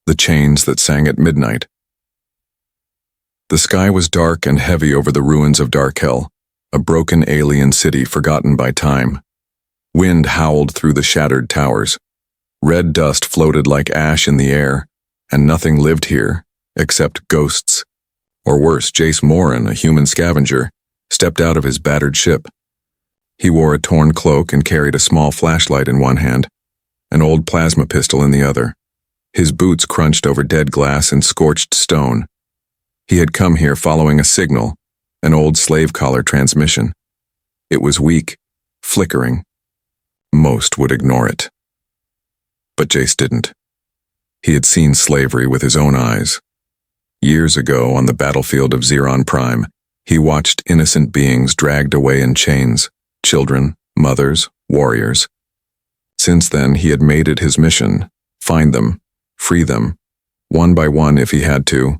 the chains that sang at midnight. The sky was dark and heavy over the ruins of Darkel, a broken alien city forgotten by time. Wind howled through the shattered towers. Red dust floated like ash in the air, and nothing lived here except ghosts. Or worse, Jace Morin, a human scavenger, stepped out of his battered ship. He wore a torn cloak and carried a small flashlight in one hand, an old plasma pistol in the other. His boots crunched over dead glass and scorched stone. He had come here following a signal, an old slave collar transmission. It was weak, flickering. Most would ignore it. But Jace didn't. He had seen slavery with his own eyes. Years ago, on the battlefield of Xeron Prime, he watched innocent beings dragged away in chains, children, mothers, warriors. Since then, he had made it his mission, find them, free them, one by one if he had to.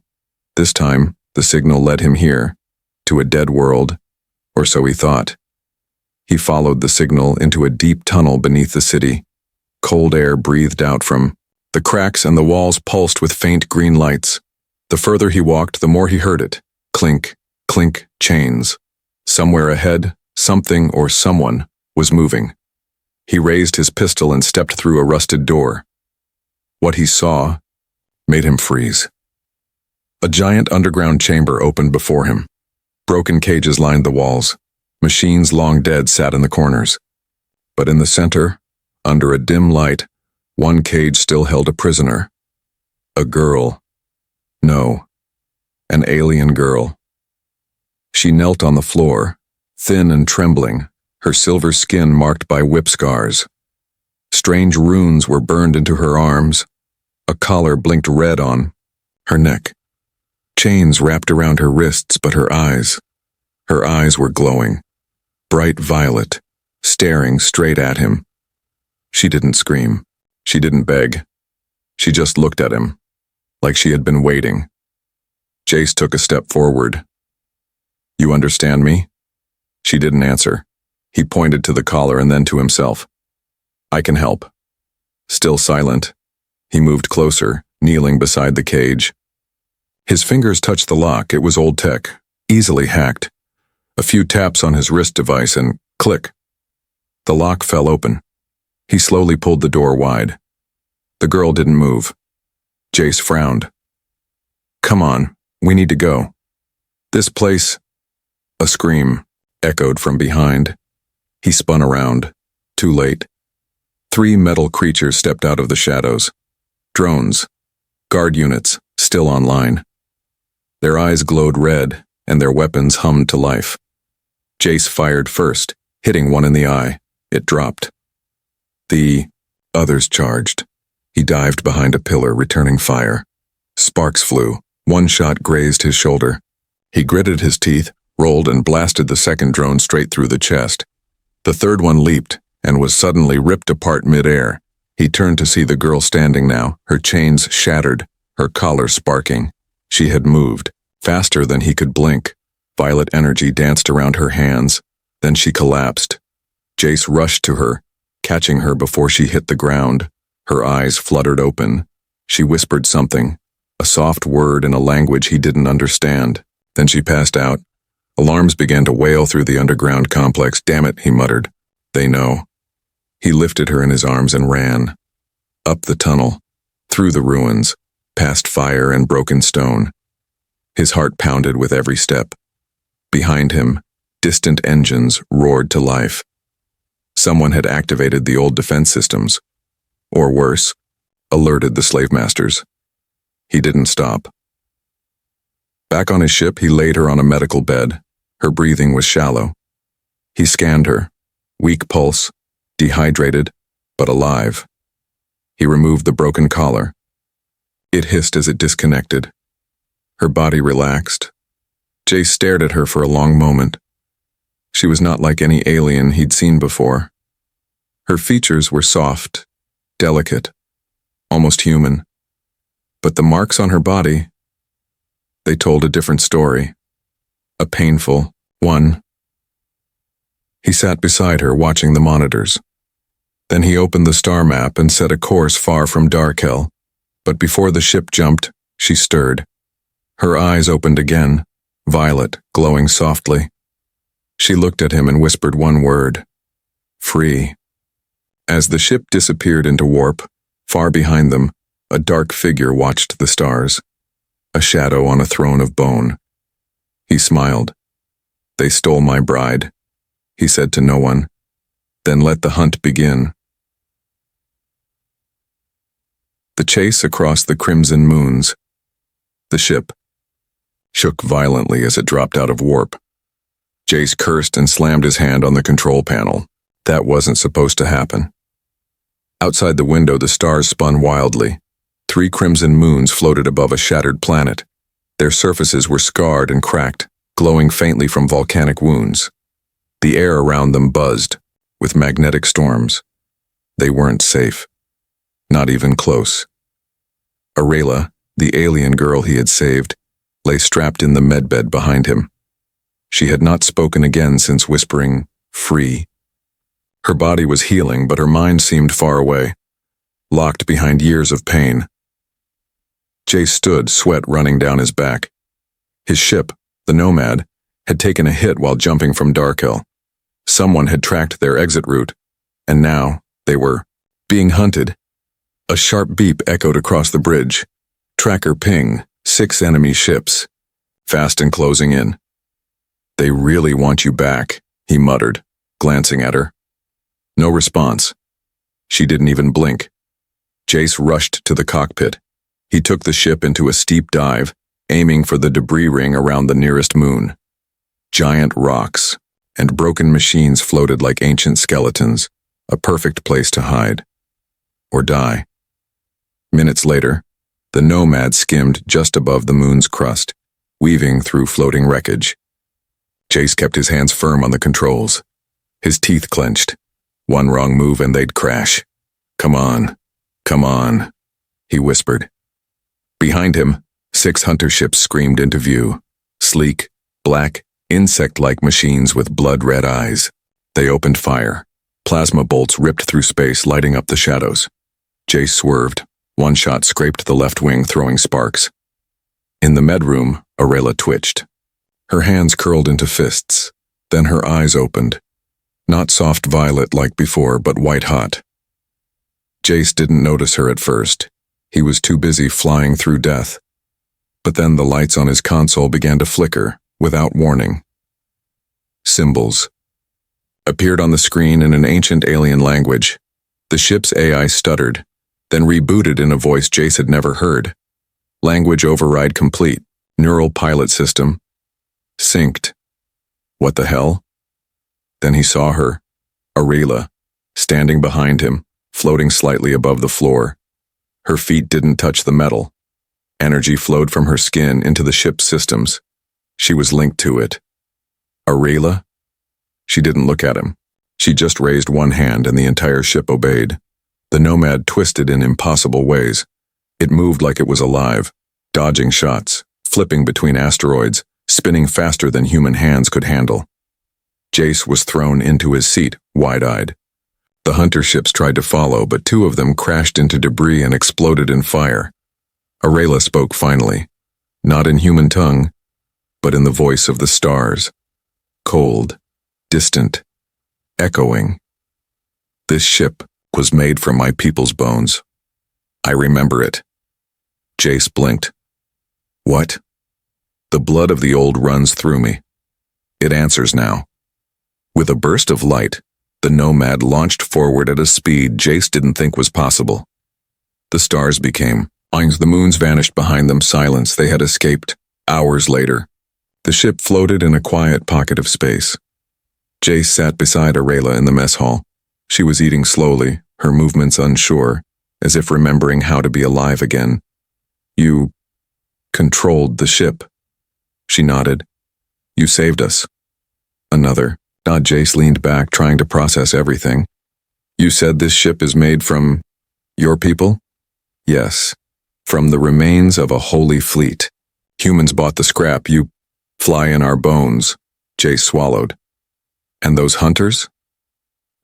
This time, the signal led him here, to a dead world, or so he thought. He followed the signal into a deep tunnel beneath the city. Cold air breathed out from the cracks, and the walls pulsed with faint green lights. The further he walked, the more he heard it. Clink, clink, chains. Somewhere ahead, something or someone was moving. He raised his pistol and stepped through a rusted door. What he saw made him freeze. A giant underground chamber opened before him. Broken cages lined the walls. Machines long dead sat in the corners. But in the center, under a dim light, one cage still held a prisoner. A girl. No, an alien girl. She knelt on the floor, thin and trembling, her silver skin marked by whip scars. Strange runes were burned into her arms. A collar blinked red on her neck. Chains wrapped around her wrists, but her eyes were glowing, bright violet, staring straight at him. She didn't scream. She didn't beg. She just looked at him, like she had been waiting. Jace took a step forward. "You understand me?" She didn't answer. He pointed to the collar and then to himself. "I can help." Still silent, he moved closer, kneeling beside the cage. His fingers touched the lock. It was old tech, easily hacked. A few taps on his wrist device and click. The lock fell open. He slowly pulled the door wide. The girl didn't move. Jace frowned. "Come on, we need to go. This place..." A scream echoed from behind. He spun around. Too late. 3 metal creatures stepped out of the shadows. Drones. Guard units, still online. Their eyes glowed red, and their weapons hummed to life. Jace fired first, hitting one in the eye. It dropped. The others charged. He dived behind a pillar, returning fire. Sparks flew. One shot grazed his shoulder. He gritted his teeth, rolled, and blasted the second drone straight through the chest. The third one leaped and was suddenly ripped apart mid-air. He turned to see the girl standing now, her chains shattered, her collar sparking. She had moved, faster than he could blink. Violet energy danced around her hands. Then she collapsed. Jace rushed to her, catching her before she hit the ground. Her eyes fluttered open. She whispered something, a soft word in a language he didn't understand. Then she passed out. Alarms began to wail through the underground complex. "Damn it," he muttered. "They know." He lifted her in his arms and ran. Up the tunnel, through the ruins, past fire and broken stone. His heart pounded with every step. Behind him, distant engines roared to life. Someone had activated the old defense systems. Or worse, alerted the slave masters. He didn't stop. Back on his ship, he laid her on a medical bed. Her breathing was shallow. He scanned her. Weak pulse, dehydrated, but alive. He removed the broken collar. It hissed as it disconnected. Her body relaxed. Jace stared at her for a long moment. She was not like any alien he'd seen before. Her features were soft, delicate, almost human. But the marks on her body, they told a different story. A painful one. He sat beside her, watching the monitors. Then he opened the star map and set a course far from Darkel. But before the ship jumped, she stirred. Her eyes opened again, violet, glowing softly. She looked at him and whispered one word. Free. As the ship disappeared into warp, far behind them, a dark figure watched the stars. A shadow on a throne of bone. He smiled. They stole my bride, he said to no one. Then let the hunt begin. The chase across the crimson moons. The ship shook violently as it dropped out of warp. Jace cursed and slammed his hand on the control panel. That wasn't supposed to happen. Outside the window, the stars spun wildly. 3 crimson moons floated above a shattered planet. Their surfaces were scarred and cracked, glowing faintly from volcanic wounds. The air around them buzzed, with magnetic storms. They weren't safe. Not even close. Aurelia, the alien girl he had saved, lay strapped in the medbed behind him. She had not spoken again since whispering, free. Her body was healing, but her mind seemed far away, locked behind years of pain. Jace stood, sweat running down his back. His ship, the Nomad, had taken a hit while jumping from Darkhill. Someone had tracked their exit route, and now they were being hunted. A sharp beep echoed across the bridge. Tracker ping, 6 enemy ships, fast and closing in. They really want you back, he muttered, glancing at her. No response. She didn't even blink. Jace rushed to the cockpit. He took the ship into a steep dive, aiming for the debris ring around the nearest moon. Giant rocks and broken machines floated like ancient skeletons, a perfect place to hide. Or die. Minutes later, the Nomad skimmed just above the moon's crust, weaving through floating wreckage. Jace kept his hands firm on the controls. His teeth clenched. One wrong move and they'd crash. Come on, he whispered. Behind him, 6 hunter ships screamed into view. Sleek, black, insect-like machines with blood-red eyes. They opened fire. Plasma bolts ripped through space, lighting up the shadows. Jace swerved. One shot scraped the left wing, throwing sparks. In the med room, Aurelia twitched. Her hands curled into fists. Then her eyes opened. Not soft violet like before, but white-hot. Jace didn't notice her at first. He was too busy flying through death. But then the lights on his console began to flicker, without warning. Symbols appeared on the screen in an ancient alien language. The ship's AI stuttered, then rebooted in a voice Jace had never heard. Language override complete. Neural pilot system. Synced. What the hell? Then he saw her, Aurelia, standing behind him, floating slightly above the floor. Her feet didn't touch the metal. Energy flowed from her skin into the ship's systems. She was linked to it. Aurelia? She didn't look at him. She just raised one hand and the entire ship obeyed. The Nomad twisted in impossible ways. It moved like it was alive, dodging shots, flipping between asteroids, spinning faster than human hands could handle. Jace was thrown into his seat, wide-eyed. The hunter ships tried to follow, but 2 of them crashed into debris and exploded in fire. Aurelia spoke finally, not in human tongue, but in the voice of the stars. Cold, distant, echoing. This ship was made from my people's bones. I remember it. Jace blinked. What? The blood of the old runs through me. It answers now. With a burst of light, the Nomad launched forward at a speed Jace didn't think was possible. The stars became lines. The moons vanished behind them, silence. They had escaped. Hours later, the ship floated in a quiet pocket of space. Jace sat beside Aurelia in the mess hall. She was eating slowly, her movements unsure, as if remembering how to be alive again. You controlled the ship. She nodded. You saved us. Another nod. Jace leaned back, trying to process everything. You said this ship is made from your people? Yes. From the remains of a holy fleet. Humans bought the scrap. You fly in our bones. Jace swallowed. And those hunters?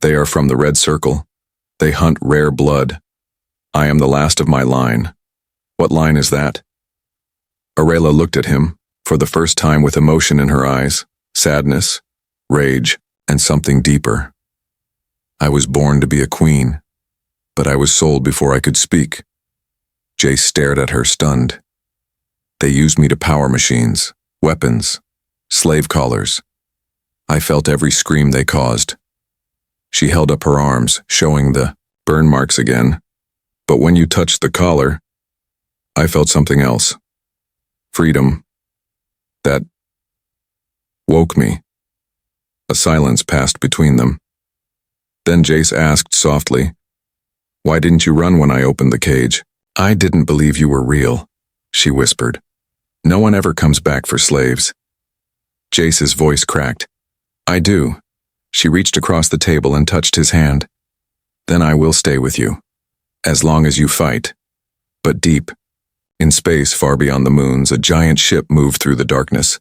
They are from the Red Circle. They hunt rare blood. I am the last of my line. What line is that? Aurelia looked at him, for the first time with emotion in her eyes, sadness, rage, and something deeper. I was born to be a queen, but I was sold before I could speak. Jace stared at her, stunned. They used me to power machines, weapons, slave collars. I felt every scream they caused. She held up her arms, showing the burn marks again. But when you touched the collar, I felt something else. Freedom. That woke me. A silence passed between them. Then Jace asked softly, "Why didn't you run when I opened the cage?" "I didn't believe you were real," she whispered. "No one ever comes back for slaves." Jace's voice cracked. "I do." She reached across the table and touched his hand. "Then I will stay with you, as long as you fight." But deep, in space far beyond the moons, a giant ship moved through the darkness.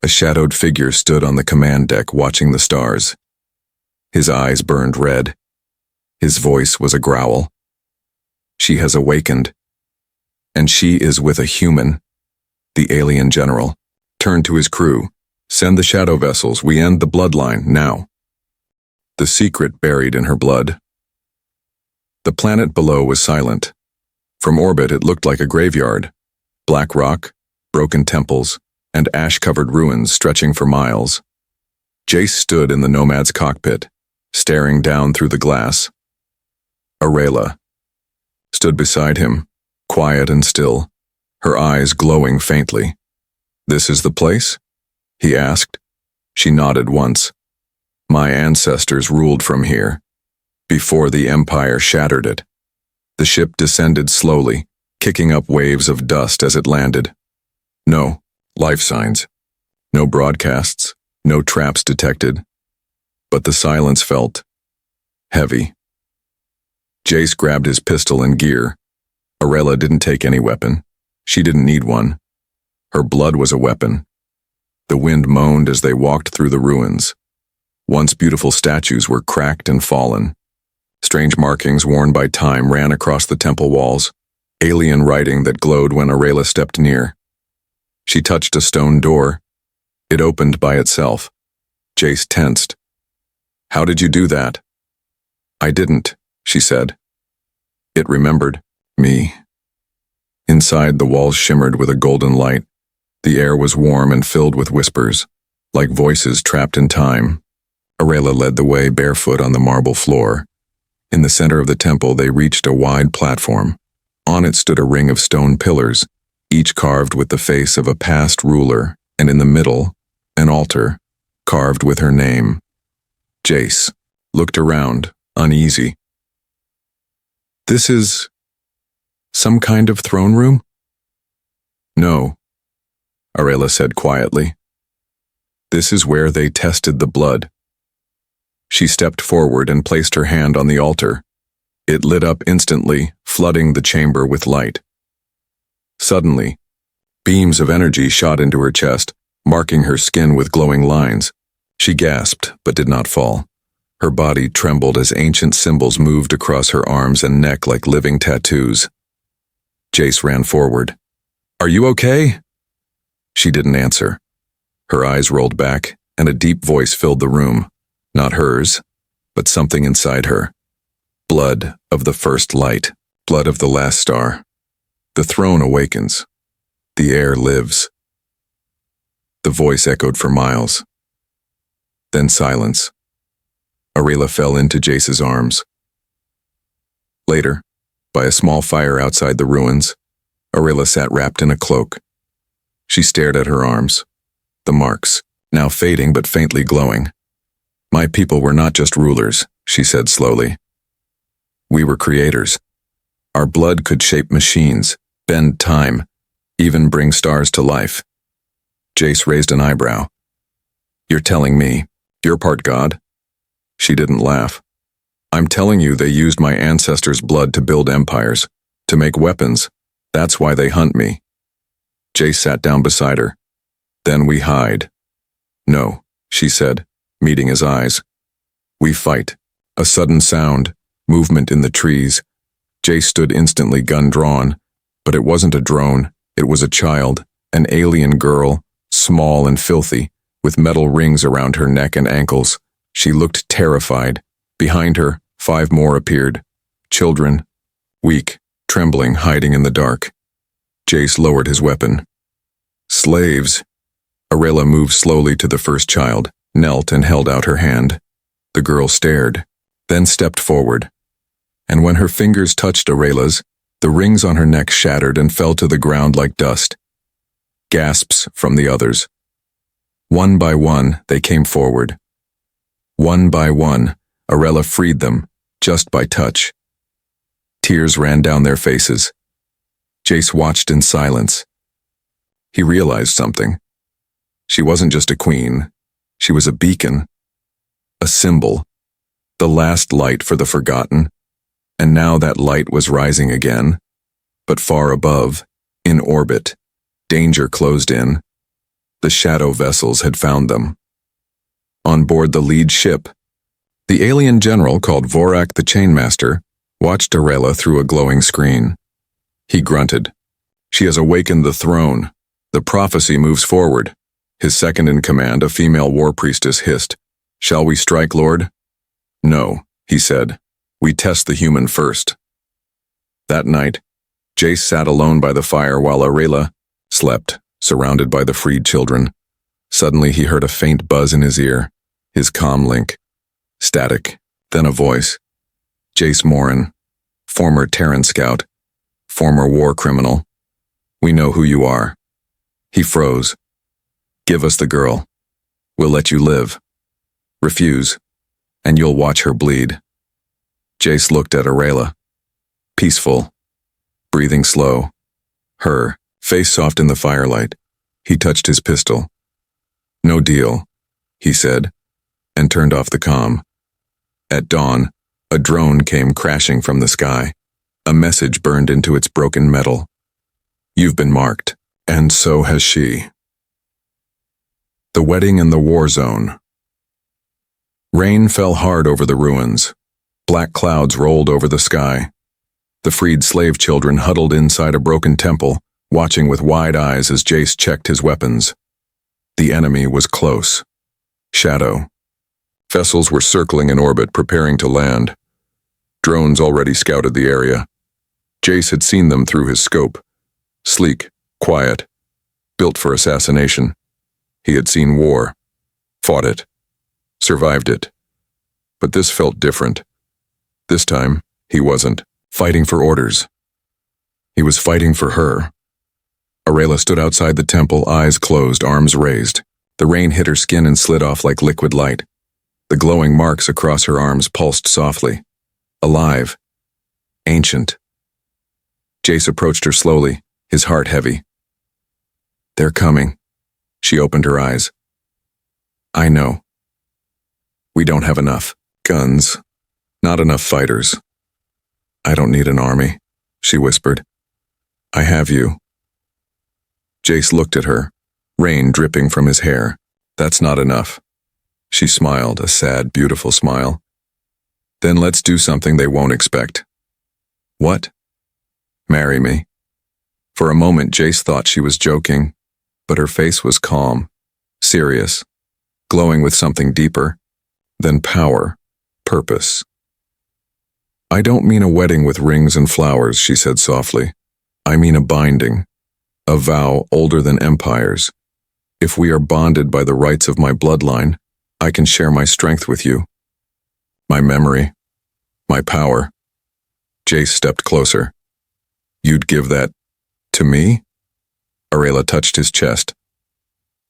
A shadowed figure stood on the command deck watching the stars. His eyes burned red. His voice was a growl. "She has awakened. And she is with a human." The alien general turned to his crew. "Send the shadow vessels. We end the bloodline, now." The secret buried in her blood. The planet below was silent. From orbit it looked like a graveyard. Black rock, broken temples, and ash-covered ruins stretching for miles. Jace stood in the Nomad's cockpit, staring down through the glass. Aurelia stood beside him, quiet and still, her eyes glowing faintly. "This is the place?" he asked. She nodded once. "My ancestors ruled from here, before the Empire shattered it." The ship descended slowly, kicking up waves of dust as it landed. No life signs, no broadcasts, no traps detected. But the silence felt heavy. Jace grabbed his pistol and gear. Aurelia didn't take any weapon. She didn't need one. Her blood was a weapon. The wind moaned as they walked through the ruins. Once beautiful statues were cracked and fallen. Strange markings worn by time ran across the temple walls, alien writing that glowed when Aurelia stepped near. She touched a stone door. It opened by itself. Jace tensed. "How did you do that?" "I didn't," she said. It remembered me. Inside, the walls shimmered with a golden light. The air was warm and filled with whispers, like voices trapped in time. Aurelia led the way barefoot on the marble floor. In the center of the temple, they reached a wide platform. On it stood a ring of stone pillars, each carved with the face of a past ruler, and in the middle, an altar, carved with her name. Jace looked around, uneasy. "This is some kind of throne room?" "No," Aurelia said quietly. "This is where they tested the blood." She stepped forward and placed her hand on the altar. It lit up instantly, flooding the chamber with light. Suddenly, beams of energy shot into her chest, marking her skin with glowing lines. She gasped, but did not fall. Her body trembled as ancient symbols moved across her arms and neck like living tattoos. Jace ran forward. "Are you okay?" She didn't answer. Her eyes rolled back, and a deep voice filled the room. Not hers, but something inside her. Blood of the first light, blood of the last star. The throne awakens. The air lives. The voice echoed for miles. Then silence. Aurelia fell into Jace's arms. Later, by a small fire outside the ruins, Aurelia sat wrapped in a cloak. She stared at her arms. The marks, now fading but faintly glowing. "My people were not just rulers," she said slowly. "We were creators. Our blood could shape machines, bend time, even bring stars to life." Jace raised an eyebrow. "You're telling me you're part God?" She didn't laugh. "I'm telling you they used my ancestors' blood to build empires, to make weapons. That's why they hunt me." Jace sat down beside her. "Then we hide." "No," she said, meeting his eyes. "We fight." A sudden sound, movement in the trees. Jace stood instantly, gun drawn. But it wasn't a drone, it was a child, an alien girl, small and filthy, with metal rings around her neck and ankles. She looked terrified. Behind her, 5 more appeared. Children, weak, trembling, hiding in the dark. Jace lowered his weapon. Slaves. Arela moved slowly to the first child, knelt and held out her hand. The girl stared, then stepped forward. And when her fingers touched Arela's, the rings on her neck shattered and fell to the ground like dust. Gasps from the others. One by one, they came forward. One by one, Arela freed them, just by touch. Tears ran down their faces. Jace watched in silence. He realized something. She wasn't just a queen. She was a beacon. A symbol. The last light for the forgotten. And now that light was rising again. But far above, in orbit, danger closed in. The shadow vessels had found them. On board the lead ship, the alien general called Vorak the Chainmaster watched Arela through a glowing screen. He grunted. She has awakened the throne. The prophecy moves forward. His second in command, a female war priestess, hissed, "Shall we strike, Lord?" "No," he said. "We test the human first." That night, Jace sat alone by the fire while Arela slept, surrounded by the freed children. Suddenly he heard a faint buzz in his ear, his comm link. Static, then a voice. "Jace Morin, former Terran scout, former war criminal. We know who you are." He froze. "Give us the girl. We'll let you live. Refuse, and you'll watch her bleed." Jace looked at Arela. Peaceful, breathing slow. Her, face soft in the firelight. He touched his pistol. "No deal," he said, and turned off the comm. At dawn, a drone came crashing from the sky. A message burned into its broken metal. "You've been marked, and so has she." The wedding in the war zone. Rain fell hard over the ruins. Black clouds rolled over the sky. The freed slave children huddled inside a broken temple, watching with wide eyes as Jace checked his weapons. The enemy was close. Shadow. Vessels were circling in orbit, preparing to land. Drones already scouted the area. Jace had seen them through his scope. Sleek, quiet, built for assassination. He had seen war, fought it, survived it. But this felt different. This time, he wasn't fighting for orders. He was fighting for her. Arela stood outside the temple, eyes closed, arms raised. The rain hit her skin and slid off like liquid light. The glowing marks across her arms pulsed softly. Alive. Ancient. Jace approached her slowly, his heart heavy. "They're coming." She opened her eyes. "I know. We don't have enough guns, not enough fighters. I don't need an army," she whispered. "I have you." Jace looked at her, rain dripping from his hair. "That's not enough." She smiled, a sad, beautiful smile. "Then let's do something they won't expect." "What?" "Marry me." For a moment, Jace thought she was joking, but her face was calm, serious, glowing with something deeper than power, purpose. "I don't mean a wedding with rings and flowers," she said softly. "I mean a binding, a vow older than empires. If we are bonded by the rights of my bloodline, I can share my strength with you. My memory, my power." Jace stepped closer. "You'd give that to me?" Arela touched his chest.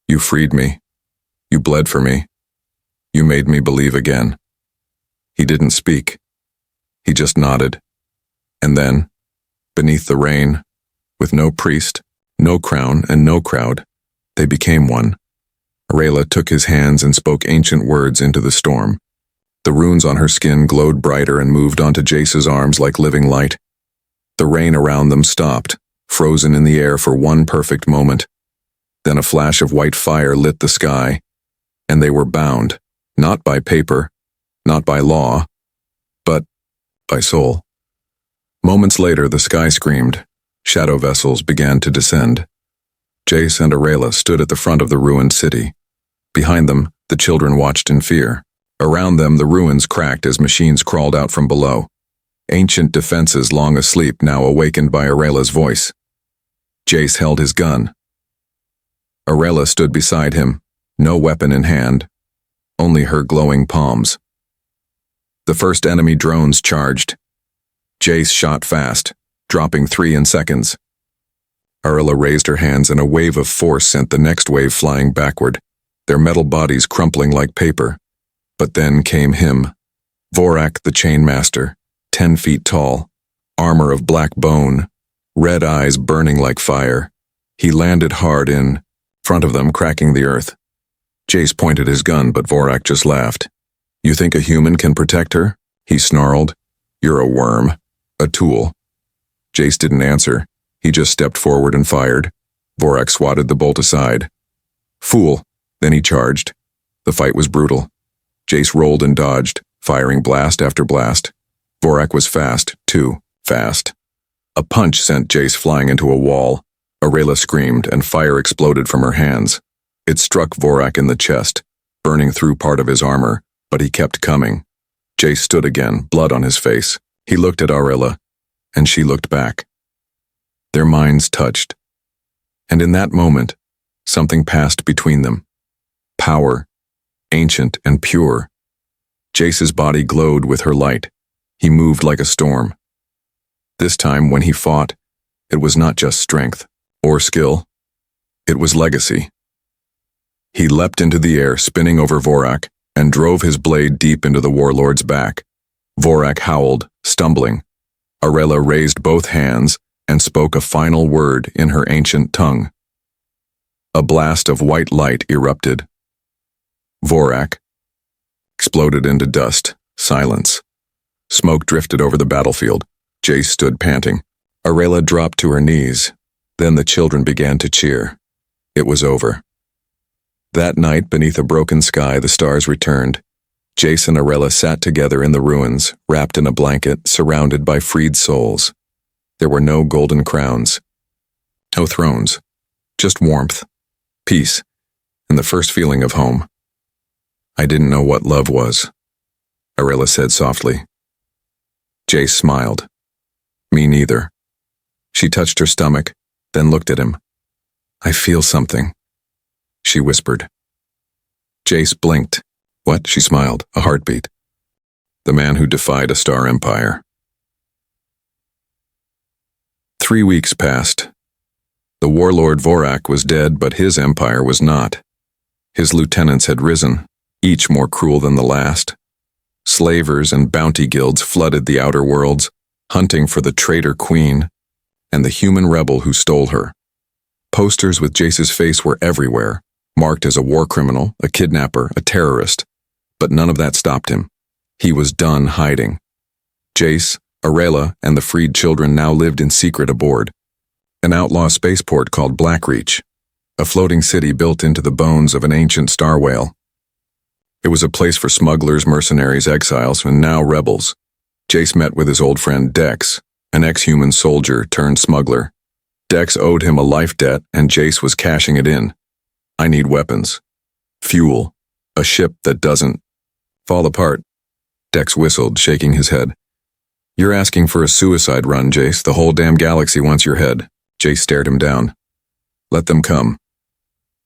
"You freed me. You bled for me. You made me believe again." He didn't speak. He just nodded. And then, beneath the rain, with no priest, no crown, and no crowd, they became one. Arela took his hands and spoke ancient words into the storm. The runes on her skin glowed brighter and moved onto Jace's arms like living light. The rain around them stopped, frozen in the air for one perfect moment. Then a flash of white fire lit the sky, and they were bound, not by paper, not by law, but by soul. Moments later, the sky screamed, Shadow vessels began to descend. Jace and Aurelia stood at the front of the ruined city. Behind them, the children watched in fear. Around them, the ruins cracked as machines crawled out from below. Ancient defenses long asleep now awakened by Aurelia's voice. Jace held his gun. Aurelia stood beside him, no weapon in hand, only her glowing palms. The first enemy drones charged. Jace shot fast, dropping 3 in seconds. Aurelia raised her hands and a wave of force sent the next wave flying backward, their metal bodies crumpling like paper. But then came him, Vorak the Chainmaster, 10 feet tall, armor of black bone, red eyes burning like fire. He landed hard in front of them, cracking the earth. Jace pointed his gun, but Vorak just laughed. "You think a human can protect her?" he snarled. "You're a worm, a tool." Jace didn't answer. He just stepped forward and fired. Vorak swatted the bolt aside. "Fool." Then he charged. The fight was brutal. Jace rolled and dodged, firing blast after blast. Vorak was fast, too fast. A punch sent Jace flying into a wall. Aurelia screamed, and fire exploded from her hands. It struck Vorak in the chest, burning through part of his armor, but he kept coming. Jace stood again, blood on his face. He looked at Aurelia, and she looked back. Their minds touched. And in that moment, something passed between them. Power, ancient and pure. Jace's body glowed with her light. He moved like a storm. This time, when he fought, it was not just strength or skill. It was legacy. He leapt into the air, spinning over Vorak, and drove his blade deep into the warlord's back. Vorak howled, stumbling. Aurelia raised both hands and spoke a final word in her ancient tongue. A blast of white light erupted. Vorak exploded into dust, silence. Smoke drifted over the battlefield. Jace stood panting. Aurelia dropped to her knees. Then the children began to cheer. It was over. That night, beneath a broken sky, the stars returned. Jace and Aurelia sat together in the ruins, wrapped in a blanket, surrounded by freed souls. There were no golden crowns, no thrones, just warmth, peace, and the first feeling of home. "I didn't know what love was," Aurelia said softly. Jace smiled. "Me neither." She touched her stomach, then looked at him. "I feel something," she whispered. Jace blinked. "What?" She smiled. "A heartbeat." "The man who defied a star empire." 3 weeks passed. The warlord Vorak was dead, but his empire was not. His lieutenants had risen, each more cruel than the last. Slavers and bounty guilds flooded the outer worlds, hunting for the traitor queen and the human rebel who stole her. Posters with Jace's face were everywhere, marked as a war criminal, a kidnapper, a terrorist. But none of that stopped him. He was done hiding. Jace, Aurelia, and the freed children now lived in secret aboard an outlaw spaceport called Blackreach, a floating city built into the bones of an ancient star whale. It was a place for smugglers, mercenaries, exiles, and now rebels. Jace met with his old friend Dex, an ex-human soldier turned smuggler. Dex owed him a life debt, and Jace was cashing it in. "I need weapons, fuel, a ship that doesn't fall apart." Dex whistled, shaking his head. "You're asking for a suicide run, Jace. The whole damn galaxy wants your head." Jace stared him down. "Let them come."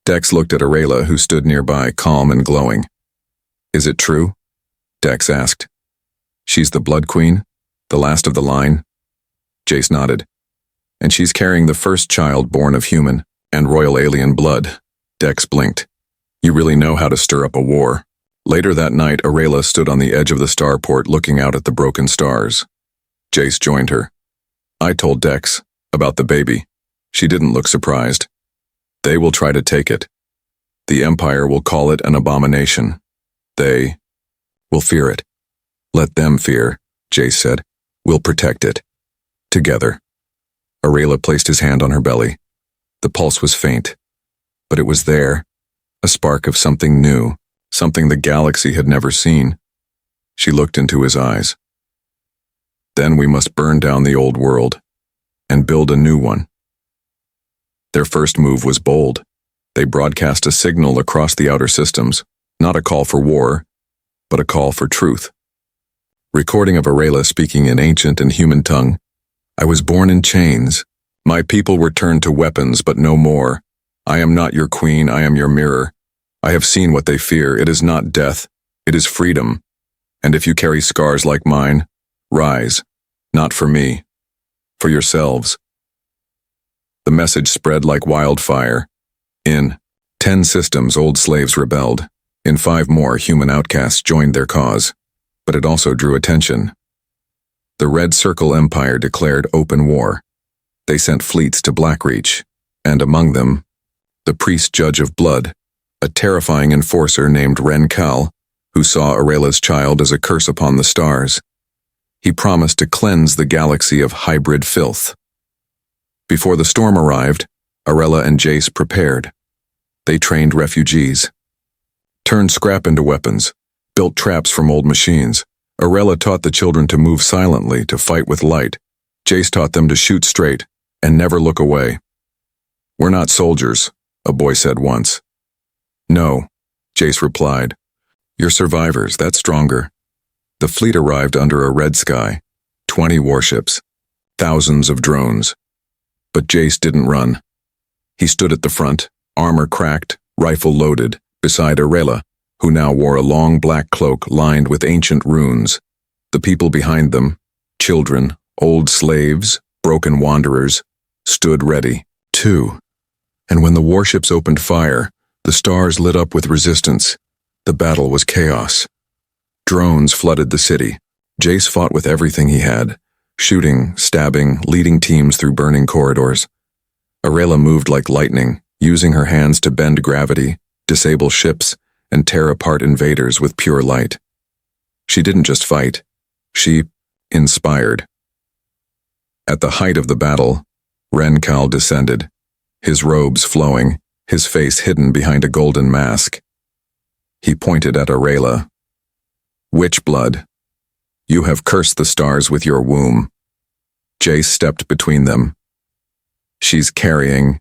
Dex looked at Aurelia, who stood nearby, calm and glowing. "Is it true?" Dex asked. "She's the Blood Queen, the last of the line?" Jace nodded. "And she's carrying the first child born of human and royal alien blood." Dex blinked. "You really know how to stir up a war." Later that night, Aurelia stood on the edge of the starport looking out at the broken stars. Jace joined her. "I told Dex about the baby." She didn't look surprised. "They will try to take it. The Empire will call it an abomination. They will fear it." "Let them fear," Jace said. "We'll protect it. Together." Aurelia placed his hand on her belly. The pulse was faint, but it was there, a spark of something new, something the galaxy had never seen. She looked into his eyes. "Then we must burn down the old world. and build a new one. Their first move was bold. They broadcast a signal across the outer systems, not a call for war, but a call for truth. Recording of Arela speaking in ancient and human tongue. I was born in chains. My people were turned to weapons, but no more. I am not your queen, I am your mirror. I have seen what they fear. It is not death, it is freedom. And if you carry scars like mine, rise, not for me, for yourselves. The message spread like wildfire. In 10 systems, old slaves rebelled. In 5 more, human outcasts joined their cause. But it also drew attention. The Red Circle Empire declared open war. They sent fleets to Blackreach, and among them, the priest judge of blood, a terrifying enforcer named Ren Kal, who saw Arela's child as a curse upon the stars. He promised to cleanse the galaxy of hybrid filth. Before the storm arrived, Arela and Jace prepared. They trained refugees, turned scrap into weapons, built traps from old machines. Arela taught the children to move silently, to fight with light. Jace taught them to shoot straight and never look away. "We're not soldiers," a boy said once. "No," Jace replied. "You're survivors, that's stronger." The fleet arrived under a red sky, 20 warships, thousands of drones. But Jace didn't run. He stood at the front, armor cracked, rifle loaded, beside Arela, who now wore a long black cloak lined with ancient runes. The people behind them, children, old slaves, broken wanderers, stood ready, too. And when the warships opened fire, the stars lit up with resistance. The battle was chaos. Drones flooded the city. Jace fought with everything he had, shooting, stabbing, leading teams through burning corridors. Arela moved like lightning, using her hands to bend gravity, disable ships, and tear apart invaders with pure light. She didn't just fight, she inspired. At the height of the battle, Ren Kal descended, his robes flowing, his face hidden behind a golden mask. He pointed at Arela. "Witch blood, you have cursed the stars with your womb." Jace stepped between them. "She's carrying—"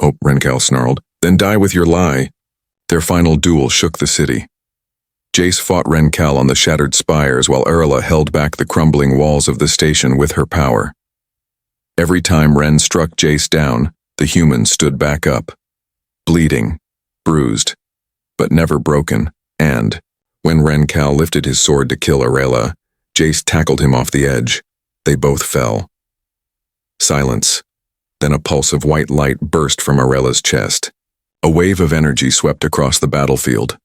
"Oh," Ren Kal snarled, "then die with your lie." Their final duel shook the city. Jace fought Ren Kal on the shattered spires while Arela held back the crumbling walls of the station with her power. Every time Ren struck Jace down, the human stood back up, bleeding, bruised, but never broken, and, when Ren Kal lifted his sword to kill Arela, Jace tackled him off the edge. They both fell. Silence. Then a pulse of white light burst from Arela's chest. A wave of energy swept across the battlefield.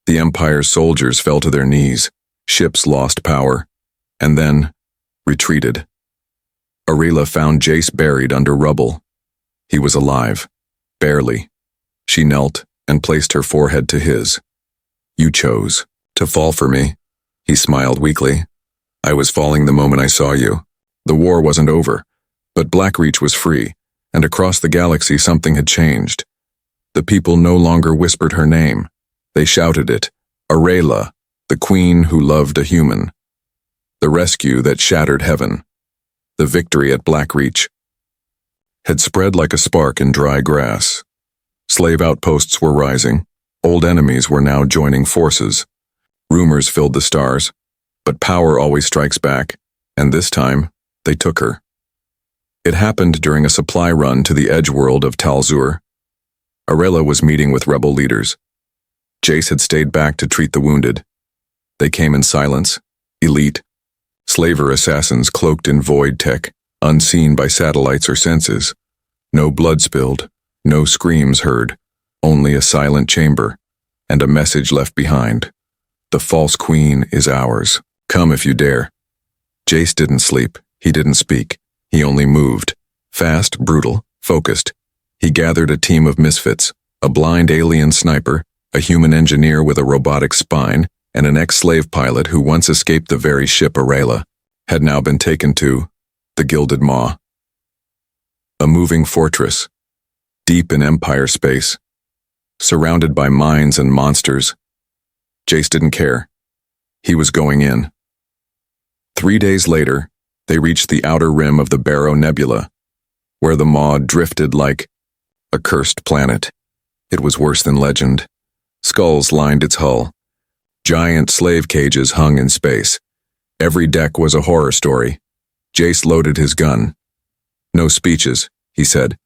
The Empire's soldiers fell to their knees, ships lost power, and then retreated. Arela found Jace buried under rubble. He was alive, barely. She knelt and placed her forehead to his. "You chose to fall for me," he smiled weakly. "I was falling the moment I saw you. The war wasn't over, but Blackreach was free, and across the galaxy something had changed. The people no longer whispered her name. They shouted it, Arela, the queen who loved a human. The rescue that shattered heaven. The victory at Blackreach had spread like a spark in dry grass. Slave outposts were rising. Old enemies were now joining forces. Rumors filled the stars, but power always strikes back, and this time, they took her. It happened during a supply run to the edge world of Talzur. Arela was meeting with rebel leaders. Jace had stayed back to treat the wounded. They came in silence, elite, slaver assassins cloaked in void tech, unseen by satellites or senses. No blood spilled, no screams heard, only a silent chamber, and a message left behind. The false queen is ours. Come if you dare. Jace didn't sleep, he didn't speak, he only moved. Fast, brutal, focused. He gathered a team of misfits, a blind alien sniper, a human engineer with a robotic spine, and an ex-slave pilot who once escaped the very ship Arela had now been taken to the Gilded Maw. A moving fortress, deep in Empire space, surrounded by mines and monsters. Jace didn't care. He was going in. 3 days later, They reached the outer rim of the Barrow Nebula, where the maw drifted like a cursed planet. It was worse than legend. Skulls lined its hull. Giant slave cages hung in space. Every deck was a horror story. Jace loaded his gun. "No speeches," he said.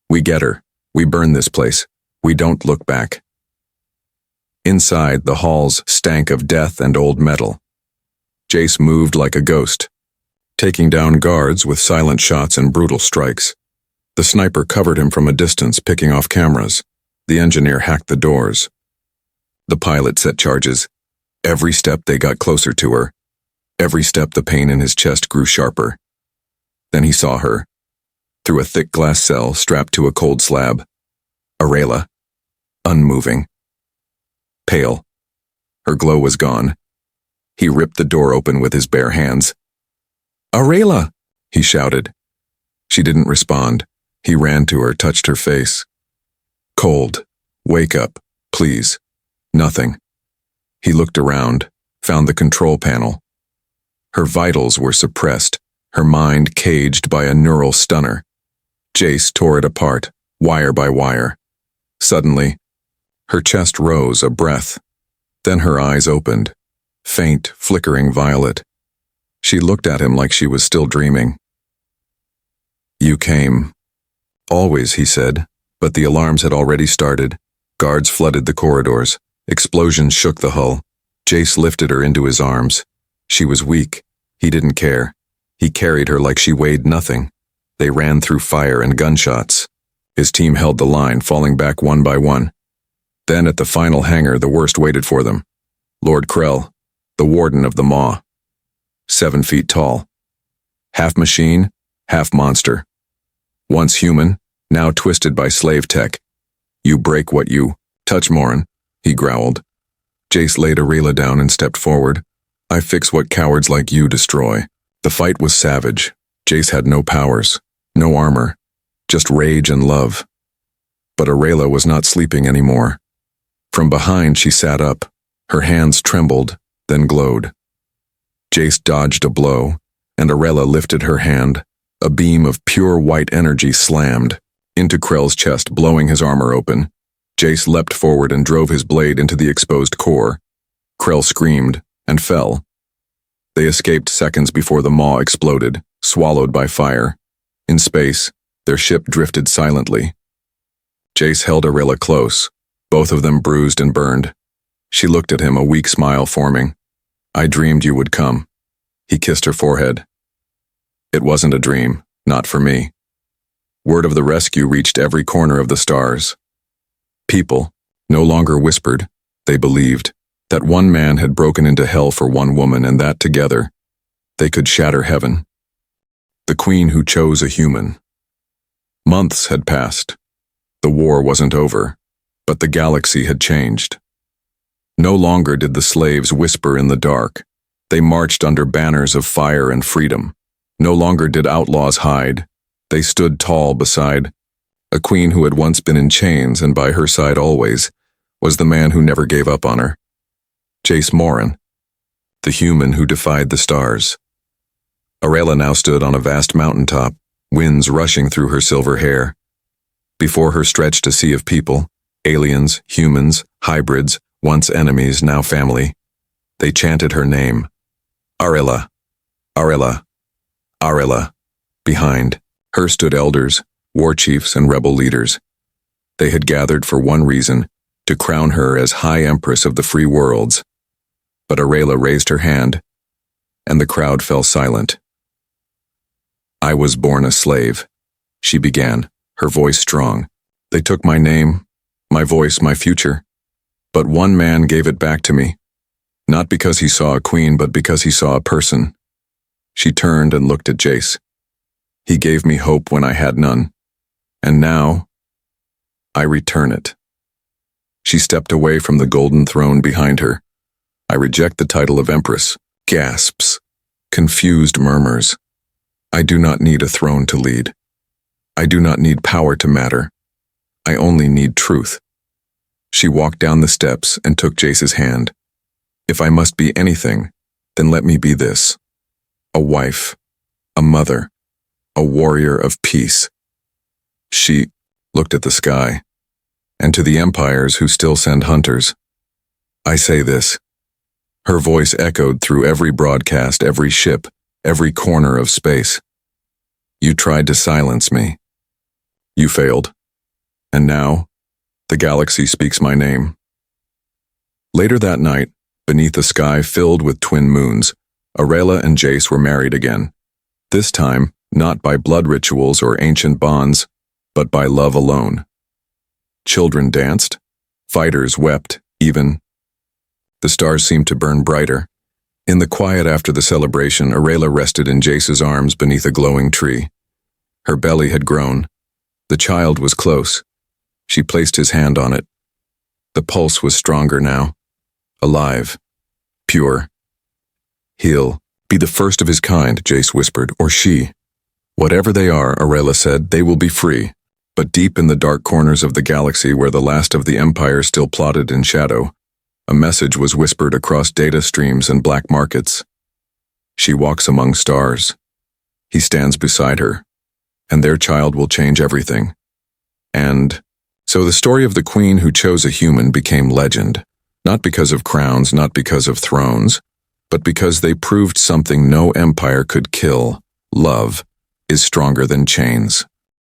"We get her. We burn this place. We don't look back." Inside, the halls stank of death and old metal. Jace moved like a ghost, taking down guards with silent shots and brutal strikes. The sniper covered him from a distance, picking off cameras. The engineer hacked the doors. The pilot set charges. Every step they got closer to her. Every step the pain in his chest grew sharper. Then he saw her, through a thick glass cell strapped to a cold slab. Aurelia, unmoving. Pale. Her glow was gone. He ripped the door open with his bare hands. "Aurelia!" he shouted. She didn't respond. He ran to her, touched her face. "Cold. Wake up, please." Nothing. He looked around, found the control panel. Her vitals were suppressed, her mind caged by a neural stunner. Jace tore it apart, wire by wire. Suddenly, her chest rose a breath. Then her eyes opened, faint, flickering violet. She looked at him like she was still dreaming. "You came." "Always," he said, but the alarms had already started. Guards flooded the corridors. Explosions shook the hull. Jace lifted her into his arms. She was weak. He didn't care. He carried her like she weighed nothing. They ran through fire and gunshots. His team held the line, falling back one by one. Then at the final hangar, the worst waited for them. Lord Krell, the warden of the Maw. 7 feet tall. Half machine, half monster. Once human, now twisted by slave tech. "You break what you touch, Morin," he growled. Jace laid Aurelia down and stepped forward. "I fix what cowards like you destroy." The fight was savage. Jace had no powers, no armor, just rage and love. But Aurelia was not sleeping anymore. From behind, she sat up. Her hands trembled, then glowed. Jace dodged a blow, and Aurelia lifted her hand. A beam of pure white energy slammed into Krell's chest, blowing his armor open. Jace leapt forward and drove his blade into the exposed core. Krell screamed and fell. They escaped seconds before the maw exploded, swallowed by fire. In space, their ship drifted silently. Jace held Aurelia close, both of them bruised and burned. She looked at him, a weak smile forming. "I dreamed you would come." He kissed her forehead. "It wasn't a dream, not for me." Word of the rescue reached every corner of the stars. People no longer whispered, they believed that one man had broken into hell for one woman, and that together, they could shatter heaven. The queen who chose a human. Months had passed. The war wasn't over, but the galaxy had changed. No longer did the slaves whisper in the dark. They marched under banners of fire and freedom. No longer did outlaws hide. They stood tall beside a queen who had once been in chains, and by her side always was the man who never gave up on her. Jace Morin, the human who defied the stars. Aurelia now stood on a vast mountaintop, winds rushing through her silver hair. Before her stretched a sea of people, aliens, humans, hybrids, once enemies, now family. They chanted her name. Aurelia, Aurelia, Aurelia. Behind her stood elders, war chiefs, and rebel leaders. They had gathered for one reason, to crown her as High Empress of the free worlds. But Aurelia raised her hand, and the crowd fell silent. "I was born a slave," she began, her voice strong. "They took my name, my voice, my future. But one man gave it back to me, not because he saw a queen, but because he saw a person." She turned and looked at Jace. "He gave me hope when I had none, and now I return it." She stepped away from the golden throne behind her. "I reject the title of Empress." Gasps. Confused murmurs. "I do not need a throne to lead. I do not need power to matter. I only need truth." She walked down the steps and took Jace's hand. "If I must be anything, then let me be this. A wife. a mother, a warrior of peace. She looked at the sky, and to the empires who still send hunters. I say this. Her voice echoed through every broadcast, every ship, every corner of space. You tried to silence me. You failed. And now, the galaxy speaks my name. Later that night, beneath a sky filled with twin moons, Aurelia and Jace were married again. This time, not by blood rituals or ancient bonds, but by love alone. Children danced, fighters wept, even. The stars seemed to burn brighter. In the quiet after the celebration, Aurelia rested in Jace's arms beneath a glowing tree. Her belly had grown. The child was close. She placed his hand on it. The pulse was stronger now. Alive. Pure. He'll be the first of his kind, Jace whispered, or she. Whatever they are, Aurelia said, they will be free. But deep in the dark corners of the galaxy where the last of the empire still plotted in shadow, a message was whispered across data streams and black markets. She walks among stars. He stands beside her, and their child will change everything. And so the story of the queen who chose a human became legend, not because of crowns, not because of thrones, but because they proved something no empire could kill. Love is stronger than chains.